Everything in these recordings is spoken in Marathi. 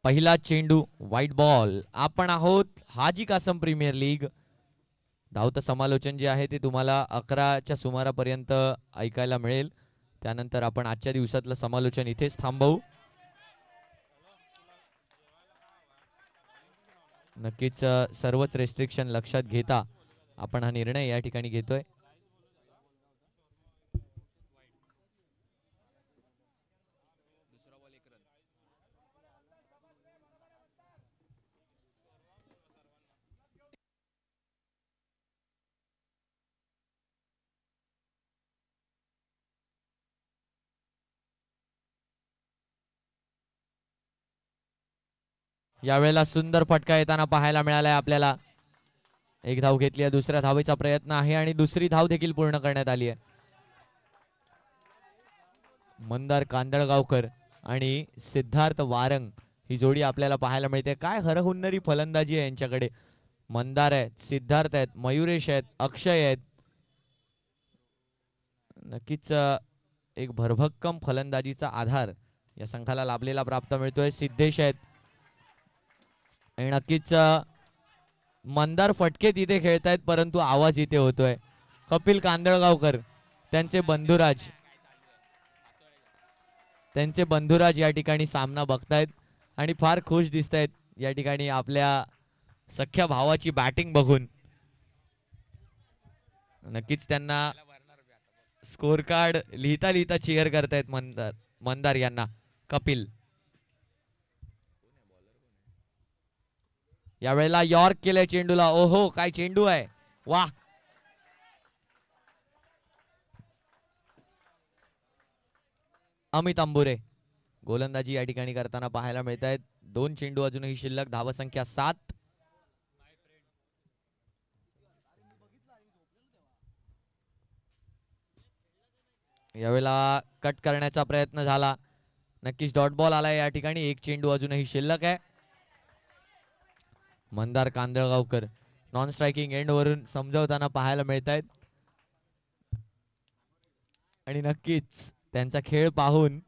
पहिला चेंडू व्हाईट बॉल. आपण आहोत हाजी कासम प्रीमियर लीग. धावतं समालोचन जे आहे ते तुम्हाला 11च्या सुमारापर्यंत ऐकायला मिळेल. त्यानंतर आपण आजच्या दिवसातलं समालोचन इथेच थांबवू. नक्कीच सर्वच रेस्ट्रिक्शन लक्षात घेता आपण हा निर्णय या ठिकाणी घेतोय. यावेळेला सुंदर फटका येताना पाहायला मिळालाय आपल्याला. एक धाव घेतली आहे. दुसऱ्या धावेचा प्रयत्न आहे आणि दुसरी धाव देखील पूर्ण करण्यात आली आहे. मंदार कांदळगावकर आणि सिद्धार्थ वारंग ही जोडी आपल्याला पाहायला मिळते. काय हरहुन्नरी फलंदाजी आहे यांच्याकडे. मंदार आहेत, सिद्धार्थ आहेत, मयुरेश आहेत, अक्षय आहेत. नक्कीच एक भरभक्कम फलंदाजीचा आधार या संघाला लाभलेला प्राप्त मिळतोय. सिद्धेश आहेत आणि नक्कीच मंदार फटके तिथे खेळतायत परंतु आवाज इथे होतोय. कपिल कांदळगावकर त्यांचे बंधुराज या ठिकाणी सामना बघतायत आणि फार खुश दिसतायत या ठिकाणी आपल्या सख्या भावाची बॅटिंग बघून. नक्कीच त्यांना स्कोर कार्ड लिहिता लिहिता चीअर करतायत मंदार यांना. कपिल यावेळेला यॉर्क केलंय चेंडूला. ओहो काय चेंडू आहे. वाह. अमित अंबुरे गोलंदाजी या ठिकाणी करताना पाहायला मिळत आहेत. 2 चेंडू अजूनही शिल्लक. धावसंख्या 7. यावेळेला कट करण्याचा प्रयत्न झाला. नक्कीच डॉट बॉल आलाय या ठिकाणी. 1 चेंडू अजूनही शिल्लक आहे. Mandar Kandalgaonkar non striking end वरून समजावताना पाहायला मिळत आहेत आणि नक्कीच त्यांचा खेळ पाहून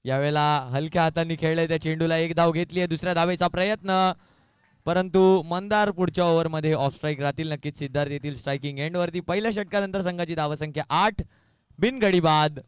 यावेळेला हलक्या हातांनी खेळले त्या चेंडूला. 1 धाव घेतली आहे. दुसऱ्या धावेचा प्रयत्न परंतु मंदार पुढच्या ओव्हरमध्ये ऑफ स्ट्राईक राहतील. नक्कीच सिद्धार्थ येथील स्ट्रायकिंग एंड वरती. पहिल्या षटकानंतर संघाची धावसंख्या 8 बिनगडी बाद.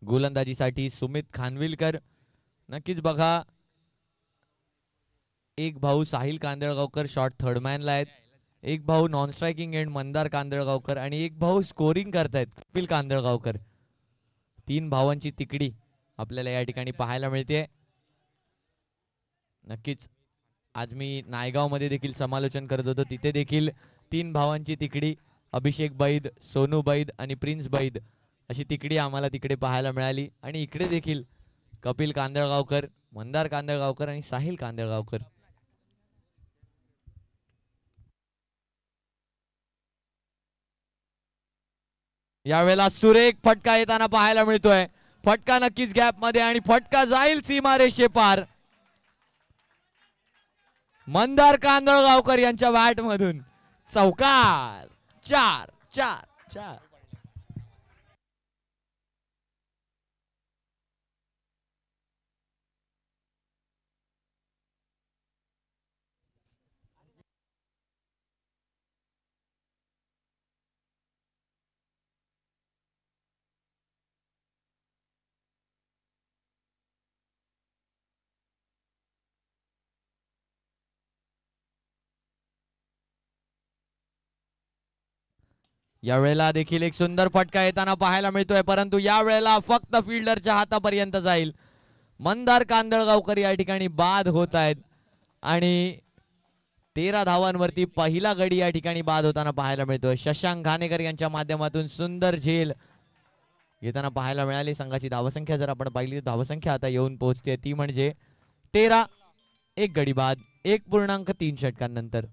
गोलंदाजीसाठी सुमित खानविलकर. नक्कीच बघा एक भाऊ साहिल कांदळगावकर शॉर्ट थर्डमॅनला आहेत. एक भाऊ non striking end Mandar Kandalgaonkar आणि एक भाऊ स्कोरिंग करतायत कपिल कांदळगावकर. 3 भावांची तिकडी आपल्याला या ठिकाणी पाहायला मिळते. नक्कीच आज मी नायगाव मध्ये देखील समालोचन करत होतो. तिथे देखील 3 भावांची तिकडी अभिषेक बैद, सोनू बैद आणि प्रिन्स बैद अशी तिकडी आम्हाला तिकडे पाहायला मिळाली. आणि इकडे देखील कपिल कांदळगावकर, मंदार कांदळगावकर आणि साहिल कांदळगावकर. यावेळेला सुरेख फटका येताना पाहायला मिळतोय. फटका नक्कीच गॅप मध्ये आणि फटका जाईल सीमारेषे पार. मंदार कांदळगावकर यांच्या बॅट मधून चौकार. 4. यावेळेला देखील एक सुंदर फटका येताना पाहायला मिळतोय परंतु यावेळेला फक्त फिल्डरच्या हातापर्यंत जाईल. मंदार कांदळगावकर या ठिकाणी बाद होत आहेत आणि 13 धावांवरती पहिला गडी या ठिकाणी बाद होताना पाहायला मिळतोय. शशांक घाणेकर यांच्या माध्यमातून सुंदर झेल घेताना पाहायला मिळाली. संघाची धावसंख्या जर आपण पाहिली तर धावसंख्या आता येऊन पोहोचते ती म्हणजे 13. एक गडी बाद 1.3 षटकांनंतर.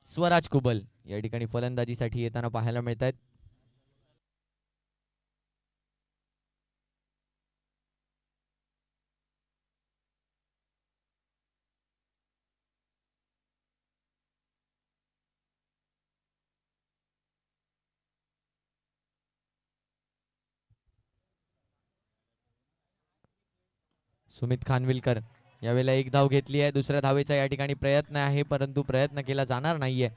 स्वराज कुबल या ठिकाणी फलंदाजीसाठी येताना पाहायला मिळत आहेत. सुमित खानविलकर यावेळेला एक धाव घेतली आहे. दुसऱ्या धावेचा या ठिकाणी प्रयत्न आहे परंतु प्रयत्न केला जाणार नाहीये.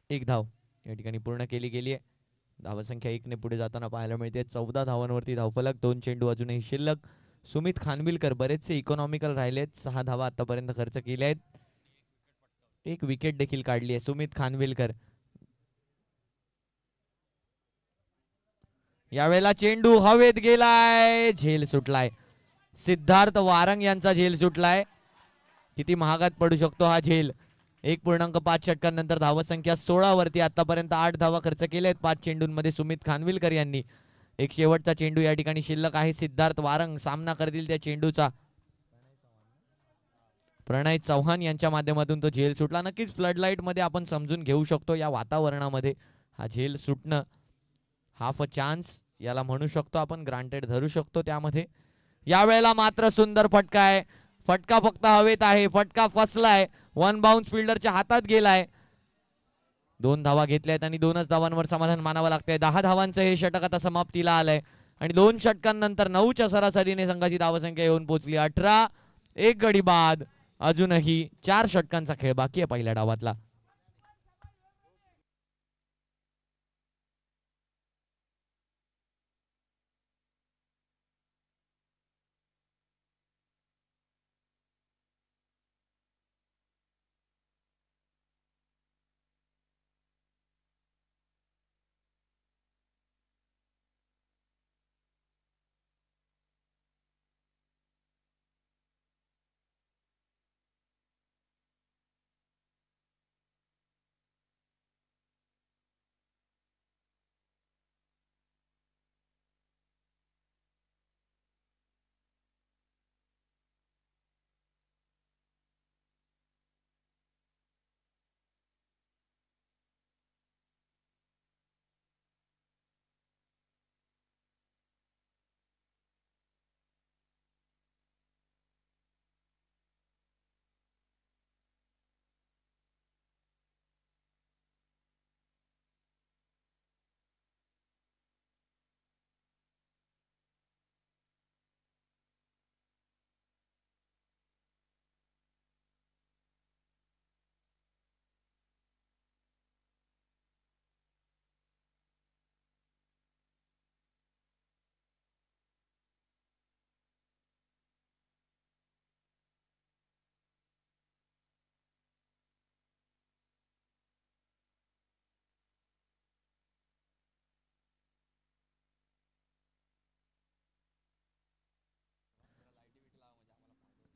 एक धाव या ठिकाणी पूर्ण केली गेली आहे. धावसंख्या 1 ने पुढे जाताना पाहायला मिळते. 14 धावांवरती धावफलक. 2 चेंडू अजूनही शिल्लक. सुमित खानविलकर बरेचसे इकॉनॉमिकल राहिलेत. 6 धावा आतापर्यंत खर्च केल्या आहेत. एक विकेट देखील काढली आहे सुमित खानविलकर. यावेळेला चेंडू हवेत गेलाय. झेल सुटलाय. सिद्धार्थ वारंग यांचा झेल सुटलाय. किती महागात पडू शकतो हा झेल. 1.5 षटकांनंतर धावसंख्या 16 वरती आतापर्यंत 8 धावा खर्च केल्या आहेत 5 चेंडूंमध्ये सुमित खानविलकर यांनी. एक शेवटचा चेंडू या ठिकाणी शिल्लक आहे. सिद्धार्थ वारंग सामना करतील त्या चेंडूचा. प्रणय चव्हाण यांच्या माध्यमातून तो झेल सुटला. नक्कीच फ्लडलाईट मध्ये आपण समजून घेऊ शकतो या वातावरणामध्ये हा झेल सुटणं हाफ अ चान्स याला म्हणू शकतो आपण. ग्रांटेड धरू शकतो त्यामध्ये. यावेळेला मात्र सुंदर फटका आहे. फटका फक्त हवेत आहे. फटका फसलाय. 1 बाउन्स फिल्डरच्या हातात गेलाय. 2 धावा घेतल्यात आणि 2च धावांवर समाधान मानावं लागतंय. 10 धावांचं हे षटक आता समाप्तीला आलंय आणि 2 षटकांनंतर 9च्या सरासरीने संघाची धावसंख्या येऊन पोहोचली 18. एक गडी बाद. अजूनही 4 षटकांचा खेळ बाकी आहे पहिल्या डावातला.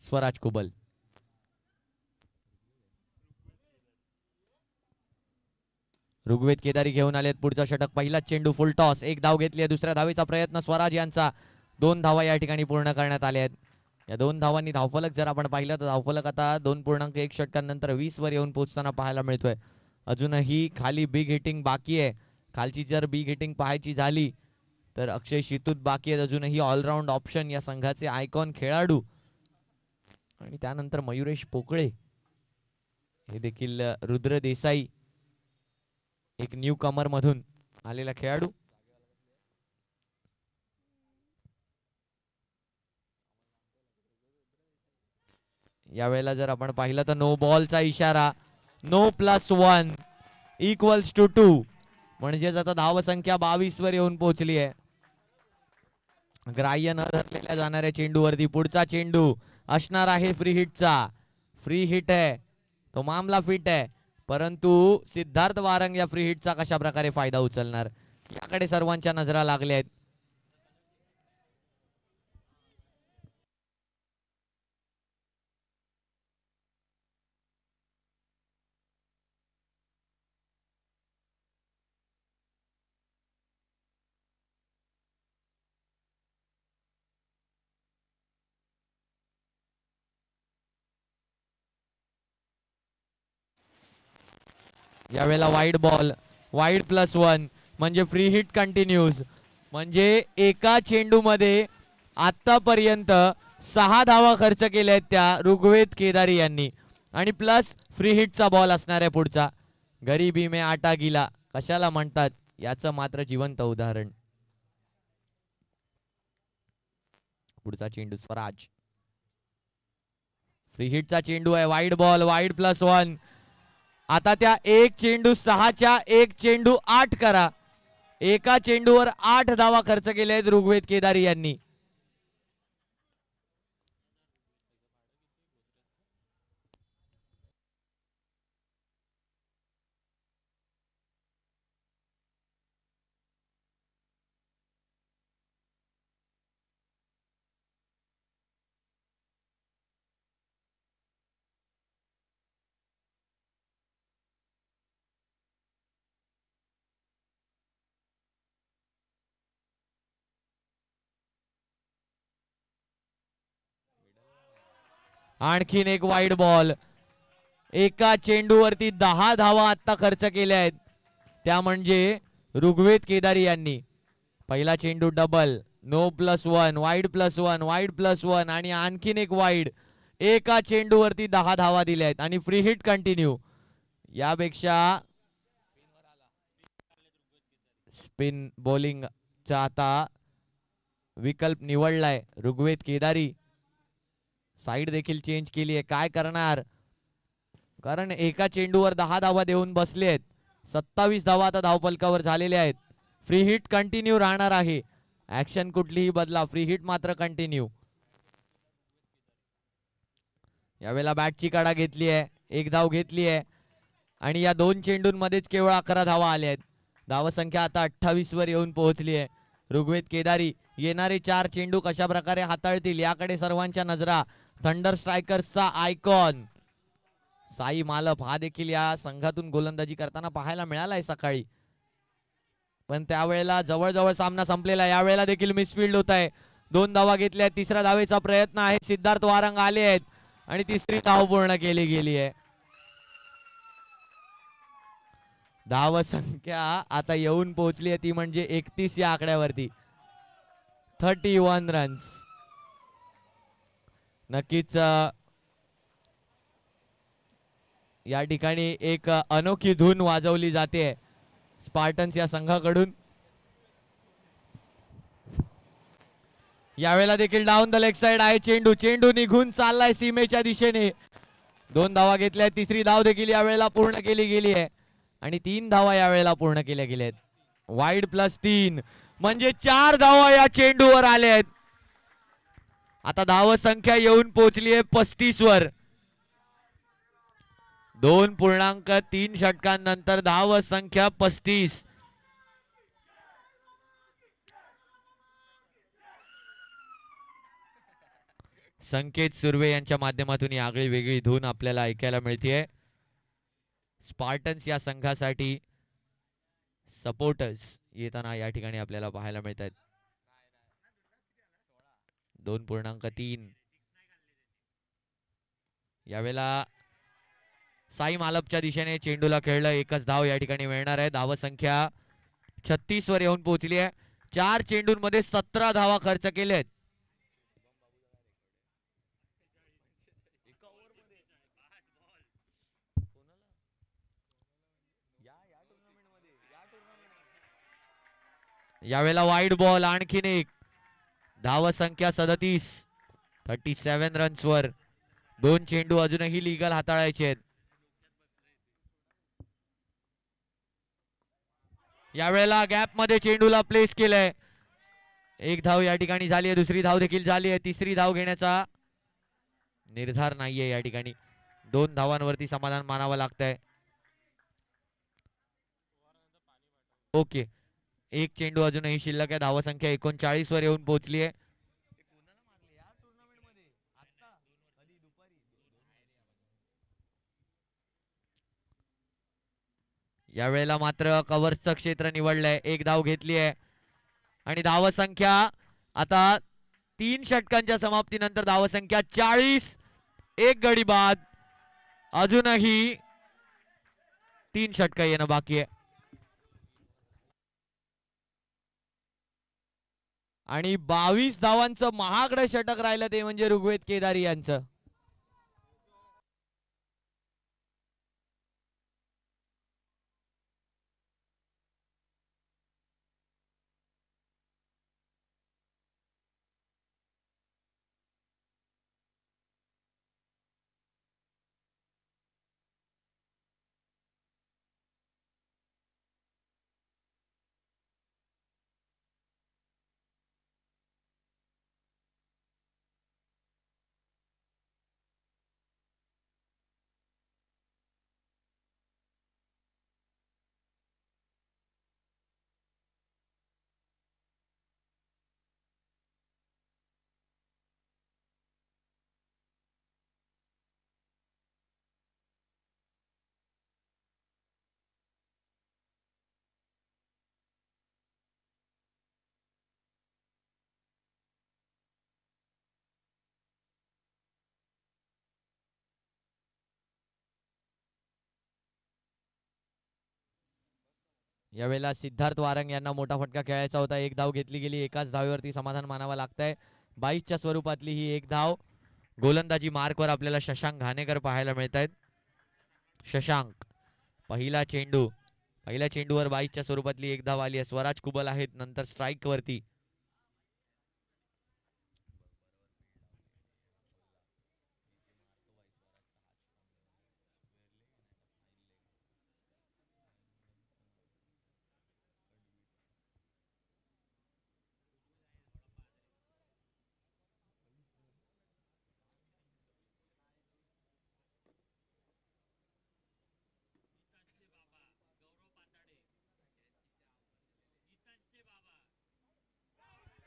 स्वराज कुबल ऋग्वेद केदारी घेऊन आलेत. पुढचा षटक. पहिला चेंडू फुल टॉस. एक धाव घेतली आहे. दुसऱ्या धावेचा प्रयत्न स्वराज यांचा. 2 धावा या ठिकाणी पूर्ण करण्यात आल्या आहेत. या 2 धावांनी धावफलक जर आपण पाहिलं तर धावफलक आता 2.1 षटकांनंतर 20 वर येऊन पोहोचताना पाहायला मिळतोय. अजूनही खाली बिग हिटिंग बाकी आहे. खालची जर बिग हिटिंग पाहायची झाली तर अक्षय शितूत बाकी आहेत. अजूनही ऑलराऊंड ऑप्शन या संघाचे आयकॉन खेळाडू आणि त्यानंतर मयुरेश पोकळे हे देखील रुद्र देसाई एक न्यू कमर मधून आलेला खेळाडू. यावेळेला जर आपण पाहिलं तर नो बॉलचा इशारा, नो +1 इक्वल्स टू 2, म्हणजेच आता धावसंख्या 22 वर येऊन पोहोचली आहे. ग्राह्य न धरलेल्या जाणाऱ्या चेंडूवरती पुढचा चेंडू असणार आहे फ्री हिटचा. फ्री हिट आहे, तो मामला फिट आहे, परंतु सिद्धार्थ वारंग या फ्री हिटचा कशा प्रकारे फायदा उचलणार याकडे सर्वांच्या नजरा लागल्या आहेत. यावेळेला वाईड बॉल, वाईड +1 म्हणजे फ्री हिट कंटिन्यूज. म्हणजे एका चेंडूमध्ये आतापर्यंत 6 धावा खर्च केल्या आहेत त्या ऋग्वेद केदारी यांनी, आणि प्लस फ्री हिटचा बॉल असणार आहे पुढचा. गरीबी में आटा गिला कशाला म्हणतात याचं मात्र जिवंत उदाहरण. पुढचा चेंडू स्वराज, फ्री हिटचा चेंडू आहे, वाईड बॉल, वाईड +1. आता त्या एक चेंडू 6च्या एक चेंडू 8 करा. एका चेंडूवर 8 धावा खर्च केल्या आहेत ऋग्वेद केदारी यांनी. आणखीन एक वाईड बॉल, एका चेंडूवरती 10 धावा आता खर्च केल्या आहेत त्या म्हणजे ऋग्वेद केदारी यांनी. पहिला चेंडू डबल, नो +1, वाईड +1, वाईड +1 आणि आणखीन एक वाईड. एका चेंडूवरती 10 धावा दिल्या आहेत आणि फ्री हिट कंटिन्यू. यापेक्षा स्पिन बॉलिंगचा आता विकल्प निवडलाय ऋग्वेद केदारी. साइड देखील चेंज केली आहे. काय करणार, कारण एका चेंडूवर 10 धावा देऊन बसले आहेत. 27 धावा आता धावफलकावर झालेल्या आहेत. फ्री हिट कंटिन्यू राहणार आहे. ऍक्शन कुठलीही बदला, फ्री हिट मात्र कंटिन्यू. यावेळेला बॅटची काढा घेतली आहे, एक धाव घेतली आहे आणि या दोन चेंडूंमध्येच केवळ 11 धावा आल्या आहेत. धावसंख्या आता 28 वर येऊन पोहोचली आहे. ऋग्वेद केदारी येणारे 4 चेंडू कशा प्रकारे हाताळतील याकडे सर्वांच्या नजरा. थंडर स्ट्रायकर्सचा आयकॉन साई मालप हा देखील या संघातून गोलंदाजी करताना पाहायला मिळालाय सकाळी, पण त्यावेळेला जवळजवळ सामना संपलेला. यावेळेला देखील मिसफिल्ड होत आहे. 2 धावा घेतल्या आहेत. तिसऱ्या धावेचा प्रयत्न आहे. सिद्धार्थ वारंग आले आहेत आणि तिसरी धाव पूर्ण केली गेली आहे. धाव संख्या आता येऊन पोहोचली आहे ती म्हणजे 31 या आकड्यावरती. 31 रन्स. नक्कीच या ठिकाणी एक अनोखी धून वाजवली जाते स्पार्टन्स या संघाकडून. यावेळेला देखील डाऊन द लेग साइड आहे चेंडू. चेंडू निघून चाललाय सीमेच्या दिशेने. 2 धावा घेतल्या. तिसरी धाव देखील यावेळेला पूर्ण केली गेली आहे आणि 3 धावा यावेळेला पूर्ण केल्या गेल्या आहेत. वाईड +3 म्हणजे 4 धावा या चेंडूवर आल्या आहेत. आता धाव संख्या येऊन पोहोचली आहे 35 वर. 2.3 षटकांनंतर धाव संख्या 35. संकेत सुर्वे यांच्या माध्यमातून ही आगळी वेगळी धून आपल्याला ऐकायला मिळते. स्पार्टन्स या संघासाठी सपोर्टर्स येताना या ठिकाणी आपल्याला पाहायला मिळत आहेत. 2.3 यावेळेला साई मालपच्या दिशेने चेंडूला खेळलं. एकच धाव या ठिकाणी मिळणार आहे. धाव संख्या 36 वर येऊन पोहोचली आहे. 4 चेंडूंमध्ये 17 धावा खर्च केले आहेत. यावेळेला वाईड बॉल, आणखीन एक. धाव संख्या 37 रन्स वर. 2 चेंडू अजूनही लिगल हाताळायचे आहेत. यावेळेला गॅप मध्ये चेंडूला प्लेस केलंय. 1 धाव या ठिकाणी झाली आहे. दुसरी धाव देखील झाली आहे. तिसरी धाव घेण्याचा निर्धार नाहीये या ठिकाणी. 2 धावांवरती समाधान मानावं लागतंय. ओके, 1 चेंडू अजूनही शिल्लक आहे. धावसंख्या 39 वर येऊन पोहोचली आहे. यावेळेला मात्र कव्हर्सचं क्षेत्र निवडलंय. 1 धाव घेतली आहे आणि धावसंख्या आता 3 षटकांच्या समाप्तीनंतर धावसंख्या 40. 1 गडी बाद. अजूनही 3 षटकं येणं बाकी आहे. आणि 22 धावांचं महागडं षटक राहिलं ते म्हणजे ऋग्वेद केदारी यांचं. यावेळेला सिद्धार्थ वारंग यांना मोठा फटका खेळायचा होता. 1 धाव घेतली गेली. एकाच धावेवरती समाधान मानावं लागतंय. 22च्या स्वरूपातली ही 1 धाव. गोलंदाजी मार्कवर आपल्याला शशांक घाणेकर पाहायला मिळत आहेत. शशांक, पहिल्या चेंडूवर 22च्या स्वरूपातली 1 धाव आली आहे. स्वराज कुबल आहेत नंतर स्ट्राईक वरती.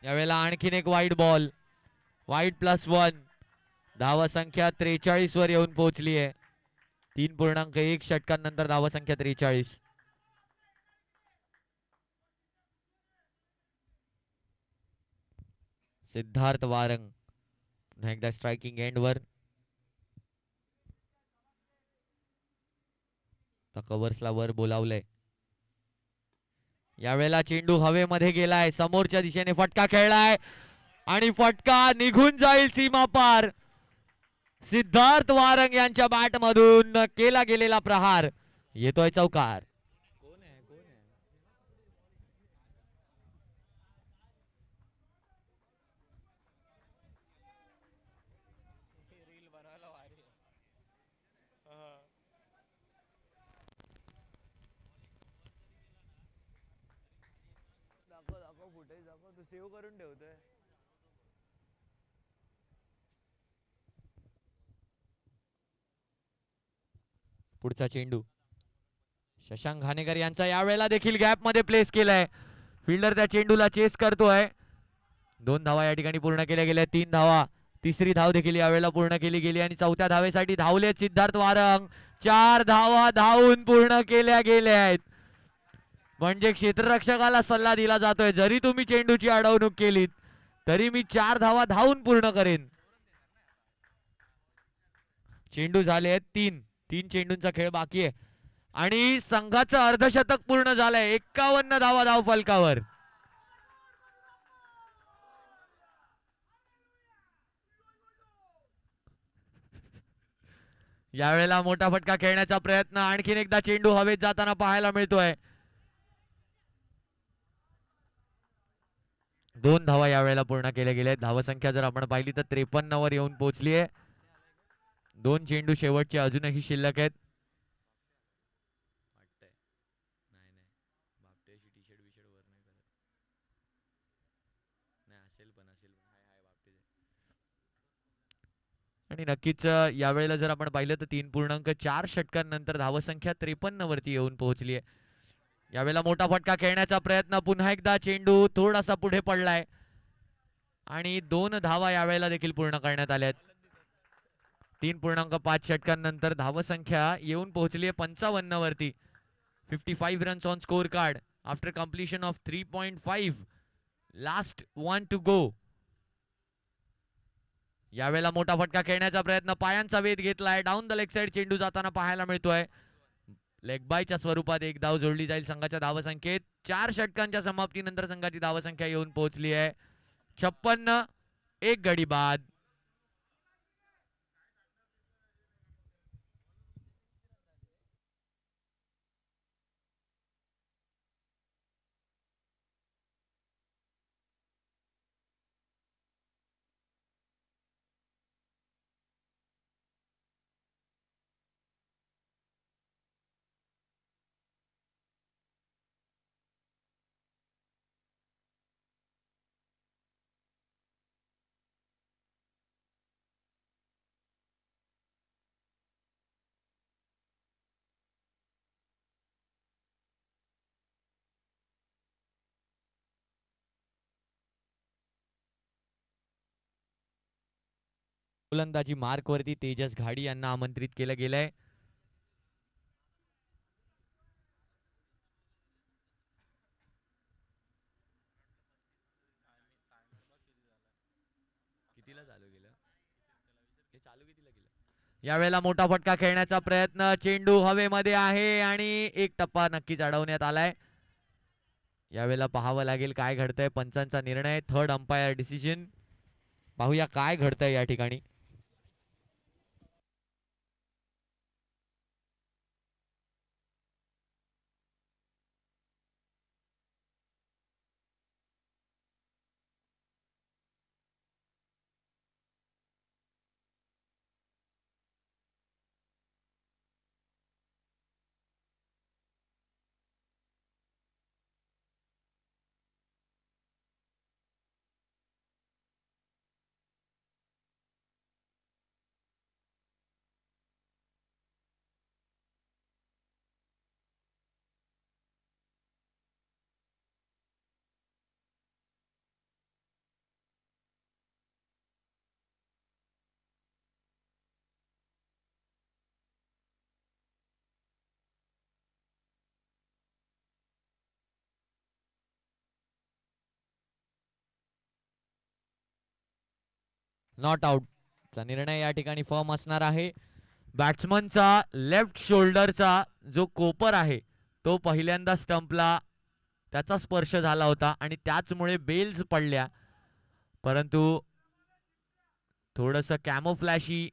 यावेळेला आणखीन एक वाईड बॉल. वाईड +1. धावसंख्या 43 वर येऊन पोहोचली आहे. 3.1 षटकांनंतर धावसंख्या 43. सिद्धार्थ वारंग पुन्हा एकदा स्ट्रायकिंग एंडवर. कव्हर्सला वर बोलावलंय. यावेळेला चेंडू हवेमध्ये गेलाय. समोरच्या दिशेने फटका खेळलाय आणि फटका निघून जाईल सीमा पार. सिद्धार्थ वारंग यांच्या बॅट मधून केला गेलेला प्रहार येतोय चौकार. सेव्ह करून ठेवतोय. पुढचा चेंडू शशांक घाणेकर यांचा यावेळेला देखील गॅप मध्ये प्लेस केलाय. फिल्डर त्या चेंडूला चेस करतोय. 2 धावा या ठिकाणी पूर्ण केल्या गेल्या. 3 धावा. तिसरी धाव देखील यावेळेला पूर्ण केली गेली आणि 4थ्या धावेसाठी धावलेत सिद्धार्थ वारंग. 4 धावा धावून पूर्ण केल्या गेल्या आहेत. म्हणजे क्षेत्ररक्षकाला सल्ला दिला जातोय, जरी तुम्ही चेंडूची अडवणूक केलीत तरी मी 4 धावा धावून पूर्ण करेन. चेंडू झाले आहेत 3 चेंडूंचा खेळ बाकी आहे आणि संघाचं अर्धशतक पूर्ण झालंय. 51 धावा धाव फलकावर. यावेळेला मोठा फटका खेळण्याचा प्रयत्न. आणखीन एकदा चेंडू हवेत जाताना पाहायला मिळतोय. 2 धावा यावेळेला पूर्ण केल्या गेल्या. धावसंख्या जर आपण पाहिली तर 53 वर येऊन पोहोचली आहे. 2 चेंडू शेवटचे अजूनही शिल्लक आहेत. आणि नक्कीच यावेळेला जर आपण पाहिलं तर 3.4 षटकांनंतर धावसंख्या 53 वरती येऊन पोहोचली आहे. यावेळेला मोठा फटका खेळण्याचा प्रयत्न, पुन्हा एकदा चेंडू थोडासा पुढे पडलाय आणि 2 धावा यावेळेला देखील पूर्ण करण्यात आल्या आहेत. 3.5 षटकांनंतर धावसंख्या येऊन पोहोचली आहे 55 वरती. 55 runs on score card after completion of 3.5. Last 1 to go. यावेळेला मोठा फटका खेळण्याचा प्रयत्न, पायांचा वेध घेतलाय, डाऊन द लेग साइड चेंडू जाताना पाहायला मिळतोय. लेग बायच्या स्वरूपात एक धाव जोडली जाईल संघाच्या धावसंख्येत. 4 षटकांच्या समाप्तीनंतर संघाची धावसंख्या येऊन पोहोचली आहे 56. एक गडी बाद. गोलंदाजी मार्क वरती तेजस घाडी यांना आमंत्रित केलं गेलंय. यावेळेला मोठा फटका खेळण्याचा प्रयत्न, चेंडू हवेमध्ये आहे आणि एक टप्पा नक्कीच अडवण्यात आलाय. यावेळेला पाहावं लागेल काय घडतंय. पंचांचा निर्णय, थर्ड अंपायर डिसिजन. पाहूया काय घडतंय या ठिकाणी. नॉट आउट चा निर्णय या ठिकाणी फर्म असणार आहे. बॅट्समनचा लेफ्ट शोल्डरचा जो कोपर आहे तो पहिल्यांदा स्टंपला त्याचा स्पर्श झाला होता आणि त्याचमुळे बेल्स पडल्या, परंतु थोडस कॅमोफ्लॅशी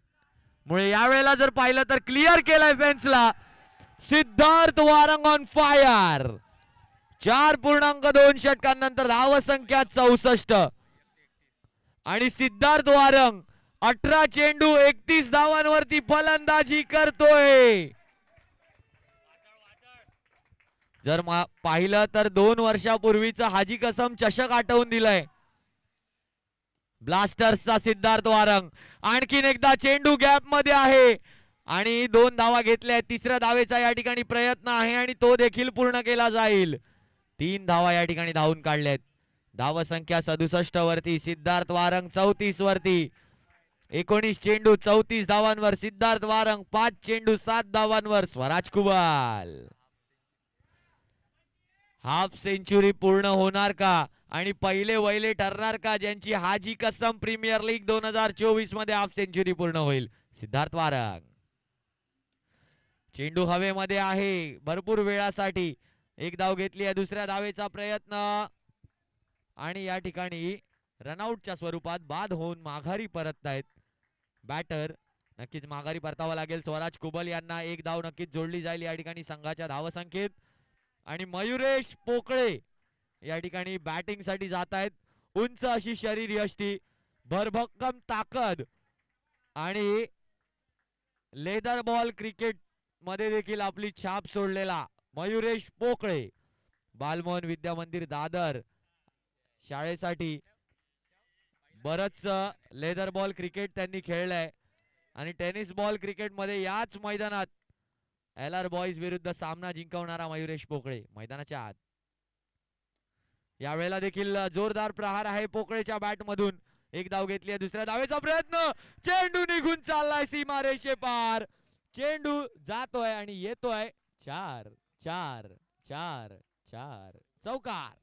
मुळे यावेळेला जर पाहिलं तर क्लिअर केलाय फेन्सला. Siddharth Warang on fire. 4.2 षटकांनंतर धावसंख्या 64 आणि सिद्धार्थ वारंग 18 चेंडू 31 धावांवरती फलंदाजी करतोय. जर पाहिलं तर 2 वर्षापूर्वीचा हाजी कसम चषक आठवून दिलाय ब्लास्टर्सचा सिद्धार्थ वारंग. आणखीन एकदा चेंडू गॅप मध्ये आहे आणि 2 धावा घेतल्या. तिसऱ्या धावेचा या ठिकाणी प्रयत्न आहे आणि तो देखील पूर्ण केला जाईल. 3 धावा या ठिकाणी धावून काढल्यात. धावसंख्या 67 वरती, सिद्धार्थ वारंग 34 वरती. 19 चेंडू 34 धावांवर सिद्धार्थ वारंग, 5 चेंडू 7 धावांवर स्वराज कुबाल. हाफ सेंचुरी पूर्ण होणार का आणि पहिले वहिले ठरणार का ज्यांची हाजी कसम प्रीमियर लीग 2024 मध्ये हाफ सेंचुरी पूर्ण होईल? सिद्धार्थ वारंग. चेंडू हवेमध्ये आहे भरपूर वेळासाठी. एक धाव घेतली आहे. दुसऱ्या धावेचा प्रयत्न आणि या ठिकाणी रनआउटच्या स्वरूपात बाद होऊन माघारी परततायत बॅटर. नक्कीच माघारी परतावं लागेल स्वराज कुबल यांना. एक धाव नक्कीच जोडली जाईल या ठिकाणी संघाच्या धावसंख्येत. आणि मयुरेश पोकळे या ठिकाणी बॅटिंग साठी जात आहेत. उंच अशी शरीर यष्टी, भरभक्कम ताकद आणि लेदर बॉल क्रिकेट मध्ये देखील आपली छाप सोडलेला मयुरेश पोकळे, बालमोहन विद्या मंदिर दादर शाळेसाठी बरच लेदर बॉल क्रिकेट त्यांनी खेळलंय आणि टेनिस बॉल क्रिकेट मध्ये याच मैदानात LR बॉईज विरुद्ध सामना जिंकवणारा मयुरेश पोकळे मैदानाच्या आत. यावेळेला देखील जोरदार प्रहार आहे पोकळेच्या बॅट मधून. एक धाव घेतली आहे, दुसऱ्या धावेचा प्रयत्न, चेंडू निघून चाललाय सीमारेषे पार. चेंडू जातोय आणि येतोय. 4 4 4 4 चौकार.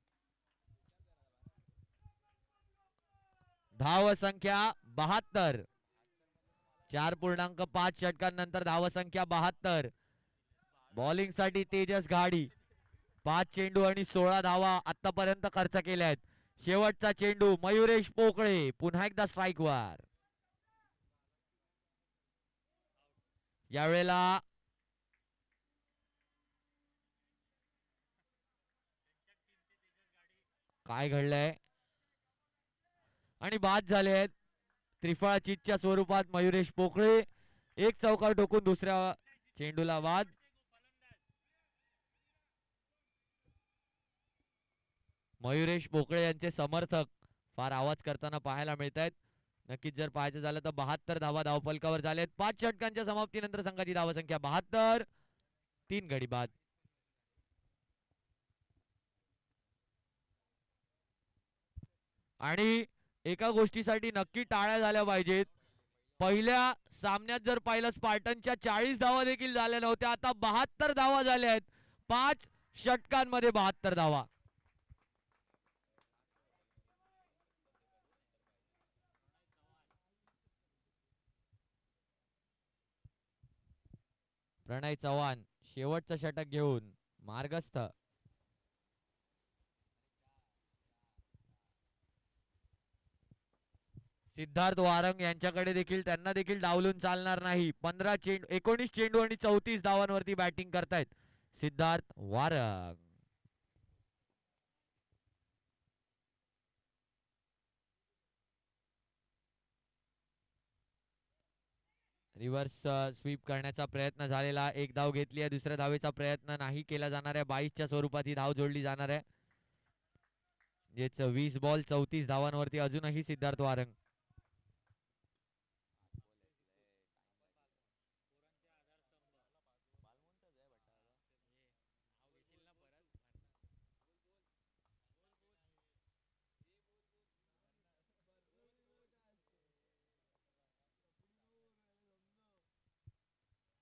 धाव संख्या 72. 4.5 षटकांनंतर धाव संख्या 72. बॉलिंग साठी तेजस घाडी 5 चेंडू आणि 16 धावा आतापर्यंत खर्च केल्या आहेत. शेवटचा चेंडू मयुरेश पोकळे पुन्हा एकदा स्ट्राइक वर. यावेळेला काय घडलंय आणि बाद झाले आहेत. त्रिफळा चितच्या स्वरूपात मयुरेश पोकळे एक चौकार ठोकून दुसऱ्या चेंडूला बाद. मयुरेश पोकळे यांचे समर्थक फार आवाज करताना पाहायला मिळत आहेत. नक्कीच जर पाहायचं झालं तर 72 धावा धावफलकावर झालेत. 5 षटकांच्या समाप्तीनंतर संघाची धावसंख्या 72. 3 गडी बाद. आणि एका गोष्टीसाठी नक्की टाळ्या झाल्या पाहिजेत. पहिल्या सामन्यात जर पाहिलं स्पार्टनच्या 40 धावा देखील झाल्या नव्हत्या, आता 72 धावा झाल्या आहेत. 5 षटकांमध्ये 72 धावा. प्रणय चव्हाण शेवटचं षटक घेऊन मार्गस्थ. सिद्धार्थ वारंग यांच्याकडे देखील त्यांना देखील डावलून चालणार नाही. 19 चेंडू आणि 34 धावांवरती बॅटिंग करतायत सिद्धार्थ वारंग. रिव्हर्स स्वीप करण्याचा प्रयत्न झालेला, एक धाव घेतली आहे. दुसऱ्या धावेचा प्रयत्न नाही केला जाणार आहे. 22च्या स्वरूपात ही धाव जोडली जाणार आहे. 20 बॉल 34 धावांवरती अजूनही सिद्धार्थ वारंग.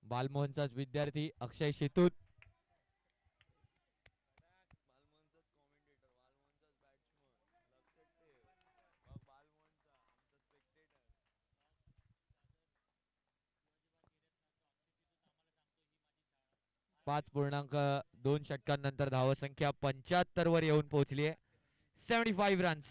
बालमोहनचाच विद्यार्थी अक्षय शेतूत. पाच पूर्णांक 2 षटकांनंतर धावसंख्या 75 वर येऊन पोहोचली आहे. 75 रन्स.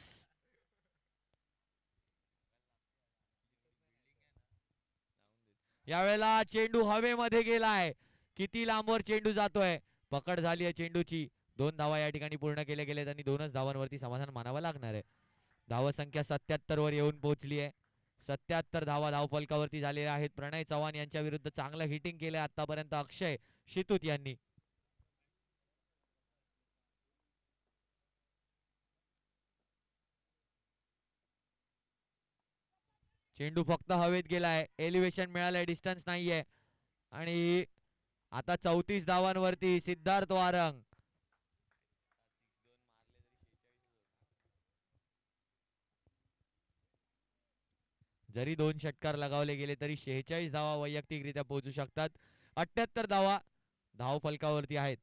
यावेळेला चेंडू हवेमध्ये गेलाय. किती लांबवर चेंडू जातोय. पकड झाली आहे चेंडूची. 2 धावा या ठिकाणी पूर्ण केल्या गेल्यात आणि 2च धावांवरती समाधान मानावं लागणार आहे. धावसंख्या 77 वर येऊन पोहोचली आहे. 77 धावा धावफलकावरती झालेल्या आहेत. प्रणय चव्हाण यांच्या विरुद्ध चांगलं हिटिंग केलंय आतापर्यंत अक्षय शितूत यांनी. चेंडू फक्त हवेत गेलाय. एलिव्हेशन मिळालंय, डिस्टन्स नाहीये. आणि आता 34 धावांवरती सिद्धार्थ वारंग. जरी 2 षटकार लगावले गेले तरी 46 धावा वैयक्तिकरित्या पोहोचू शकतात. 78 धावा धाव फलकावरती आहेत.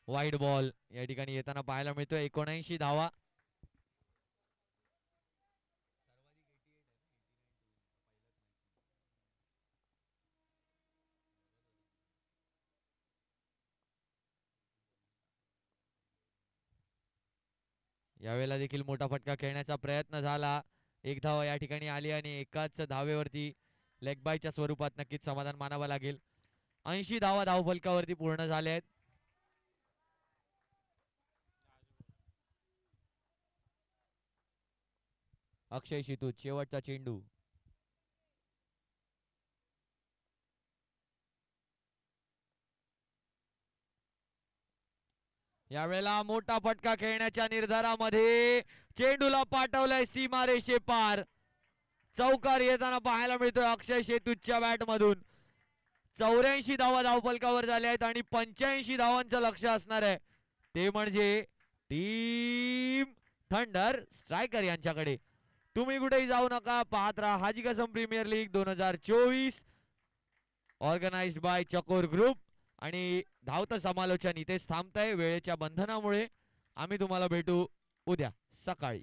वाईड बॉल या ठिकाणी येताना पाहायला मिळतोय. 79 धावा. यावेळेला देखील मोठा फटका खेळण्याचा प्रयत्न झाला. एक धाव या ठिकाणी आली आणि एकाच धावेवरती लेग बायच्या स्वरूपात नक्कीच समाधान मानावं लागेल. 80 धावा धाव फलकावरती पूर्ण झाले आहेत. अक्षय शितूत शेवटचा चेंडू. यावेळेला मोठा फटका खेळण्याच्या निर्धारामध्ये चेंडूला पाठवलाय सीमारेषे पार. चौकार येताना पाहायला मिळतोय अक्षय शेतूच्या बॅट मधून. 84 धावा धावफलकावर झाल्या आहेत आणि 85 धावांचं लक्ष असणार आहे ते म्हणजे टीम थंडर स्ट्रायकर यांच्याकडे. तुम्ही कुठेही जाऊ नका, पाहत राहा हाजी कसम प्रीमियर लीग 2024 ऑर्गनाइज्ड बाय चकोर ग्रुप. आणि धावतं समालोचन इथेच थांबतंय वेळेच्या बंधनामुळे. आम्ही तुम्हाला भेटू उद्या सकाळी.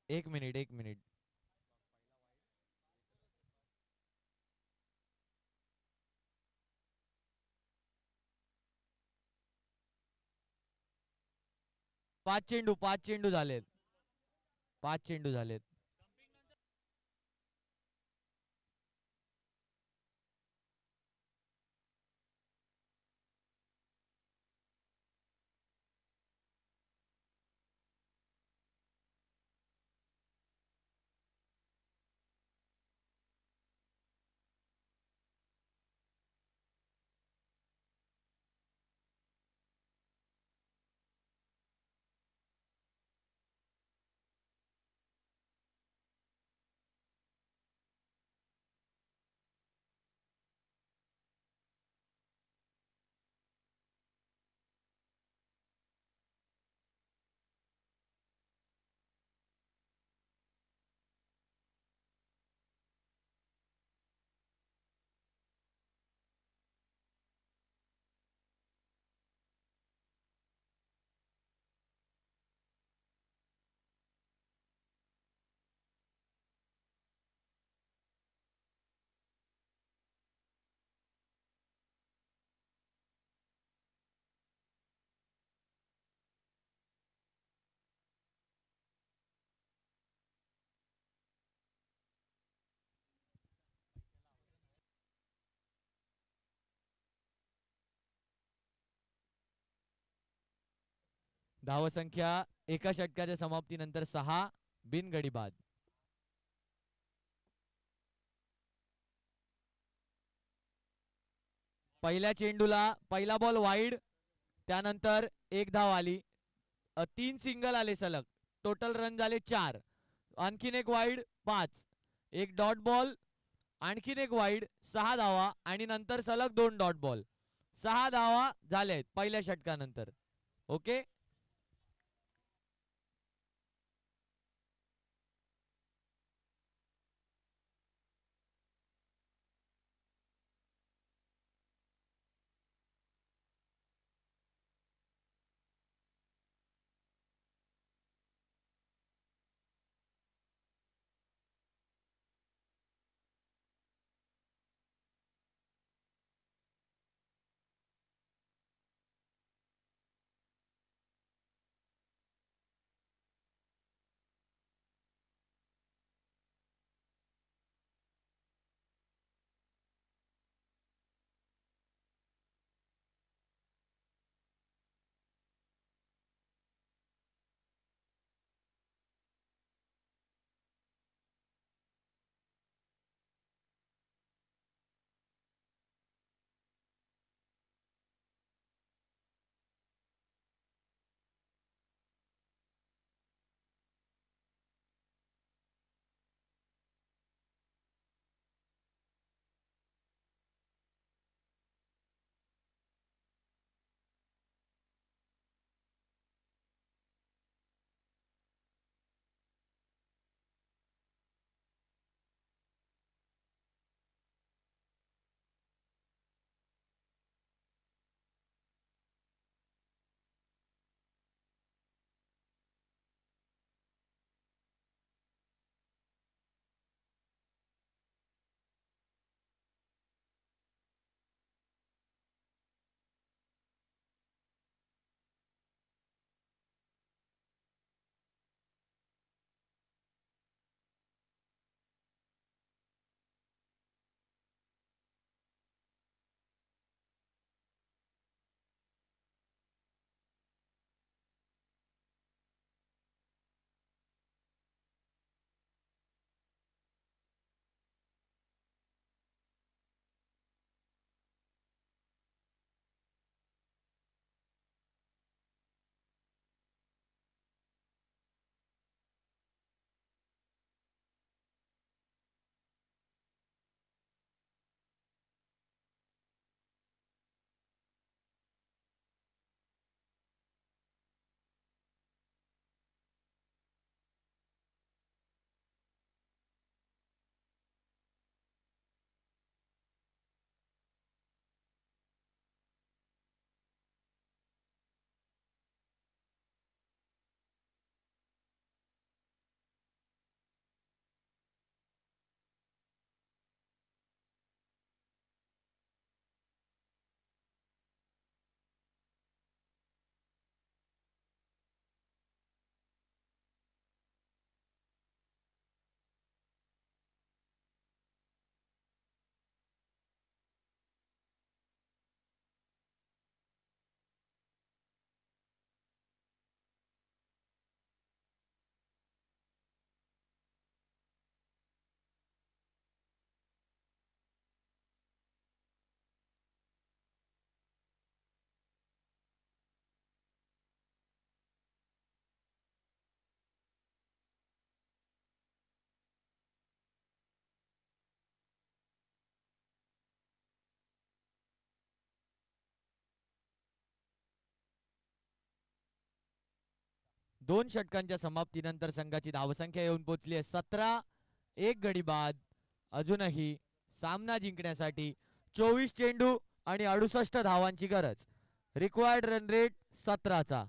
एक मिनिट, एक मिनिट. 5 चेंडू, 5 चेंडू झालेत. 5 चेंडू झालेत. धावसंख्या एका षटकाच्या समाप्तीनंतर 6, बिनगडी बाद. पहिल्या चेंडूला पहिला बॉल वाईड, त्यानंतर एक धाव आली. 3 सिंगल आले सलग. टोटल रन झाले 4. आणखीन एक वाईड 5. एक डॉट बॉल, आणखीन एक वाईड 6 धावा आणि नंतर सलग 2 डॉट बॉल. 6 धावा झाल्यात पहिल्या षटकानंतर. ओके. 2 षटकांच्या समाप्तीनंतर संघाची धावसंख्या येऊन पोहोचली आहे 17. एक गडी बाद. अजूनही सामना जिंकण्यासाठी 24 चेंडू आणि 68 धावांची गरज. रिक्वायर्ड रन रेट 17चा.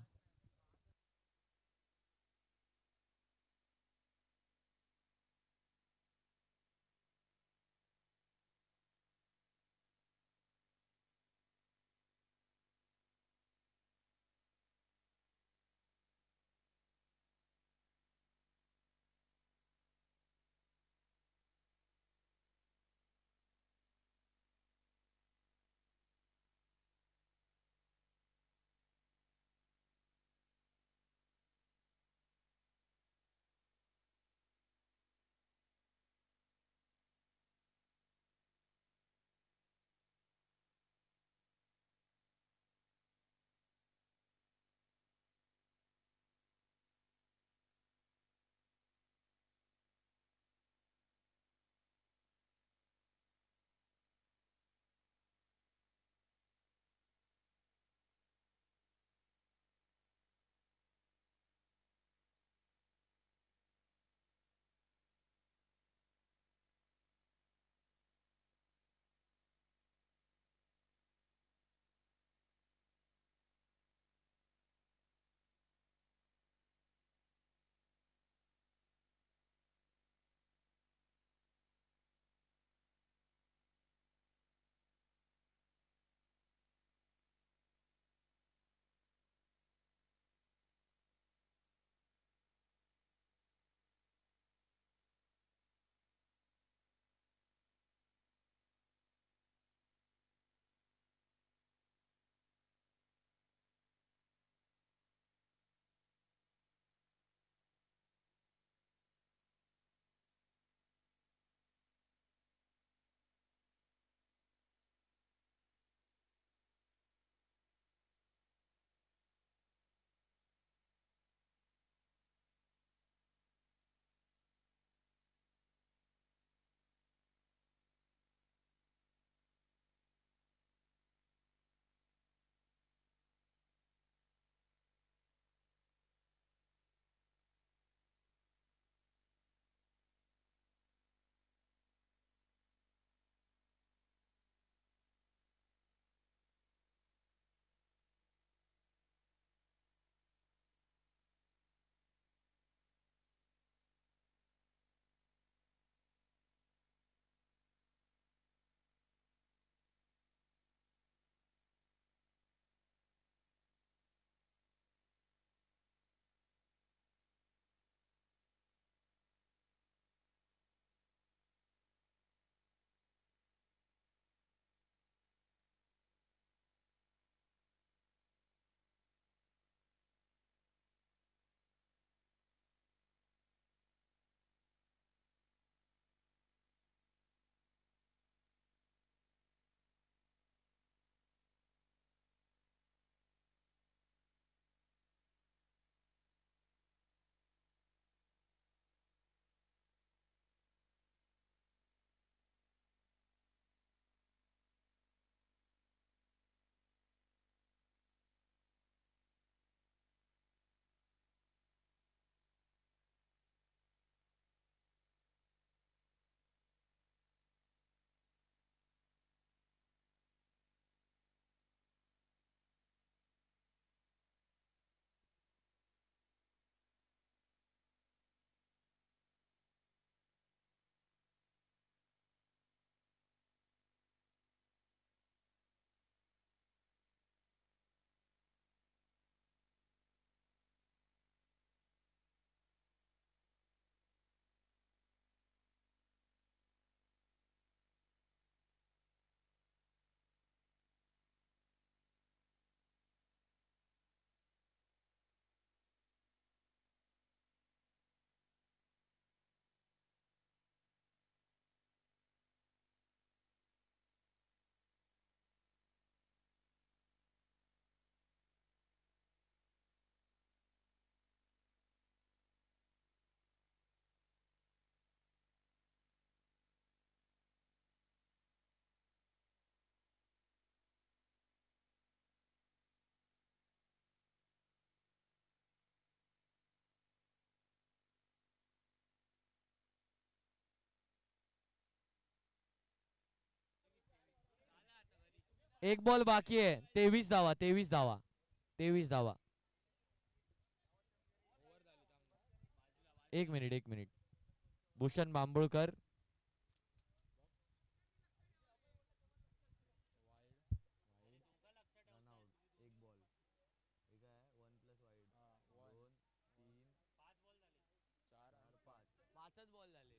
एक बॉल बाकी आहे. 23 धावा, 23 धावा, 23 धावा. एक मिनिट, एक मिनिट. भूषण बांबुळकर. पाचच बॉल झाले.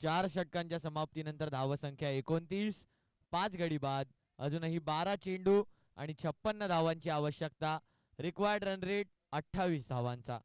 4 षटकांच्या समाप्तीनंतर धावसंख्या 29, 5 गडी बाद, अजूनही 12 चेंडू आणि 56 धावांची आवश्यकता. Required run rate 28 धावांचा.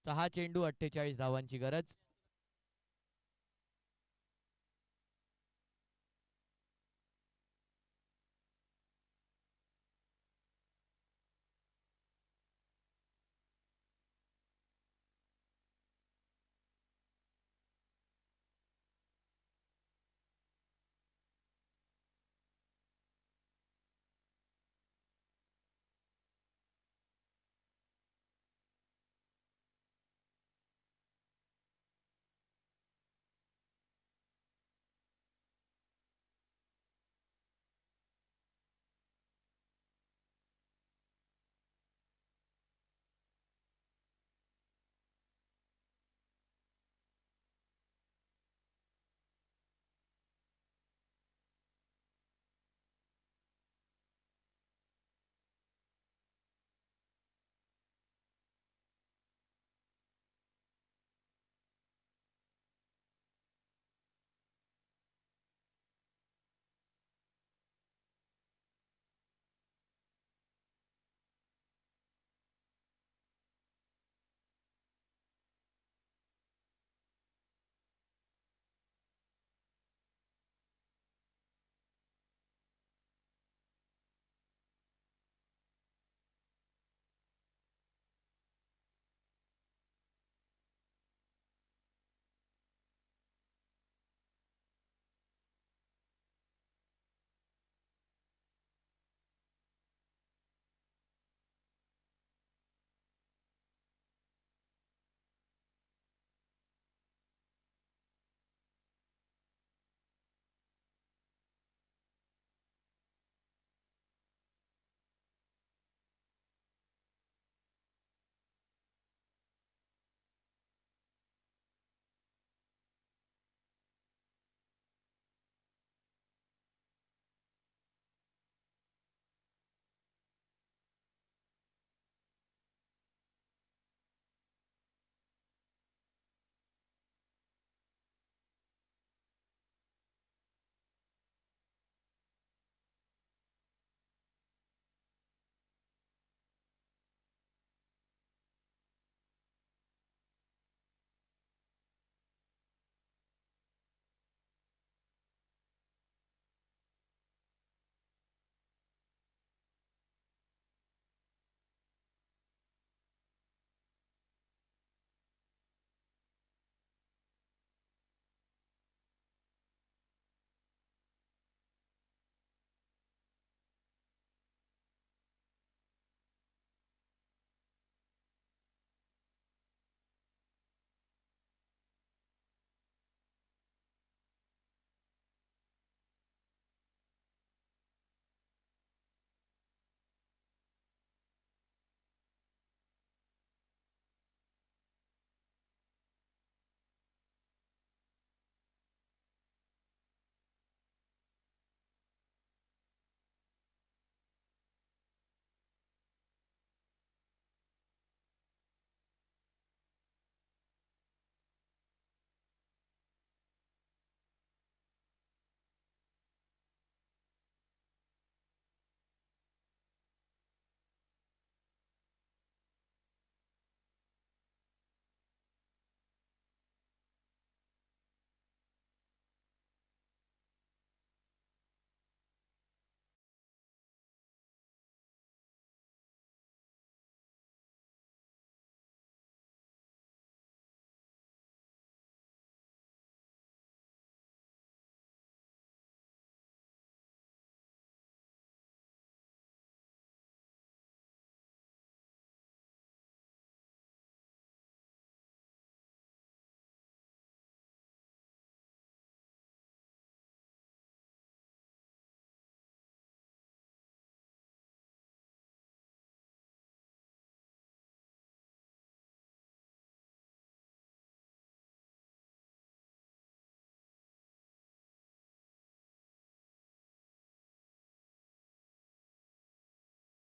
6 चेंडू 48 धावांची गरज.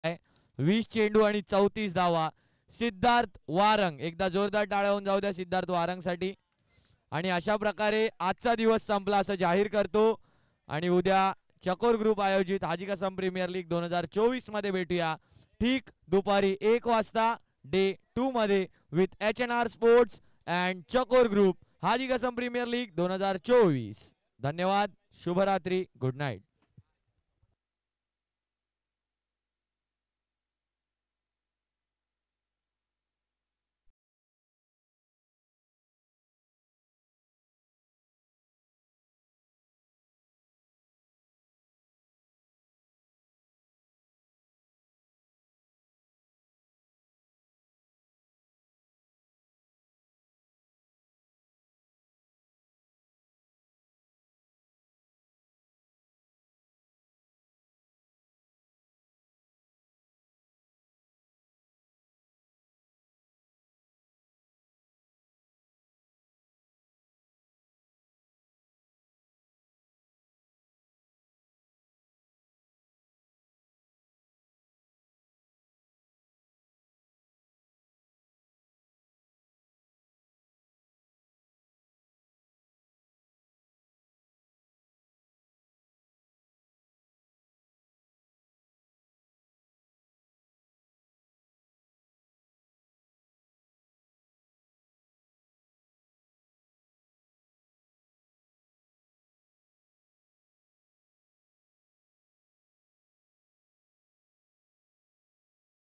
आहे 20 चेंडू आणि 34 धावा. सिद्धार्थ वारंग, एकदा जोरदार टाळ्या होऊन जाऊ द्या सिद्धार्थ वारंग साठी. आणि अशा प्रकारे आजचा दिवस संपला असं जाहीर करतो. आणि उद्या चकोर ग्रुप आयोजित हाजी कसम प्रीमियर लीग 2024 मध्ये भेटूया ठीक दुपारी 1 वाजता डे 2 मध्ये विथ HNR स्पोर्ट्स अँड चकोर ग्रुप हाजी कसम प्रीमियर लीग 2024. धन्यवाद, शुभरात्री, गुड नाईट.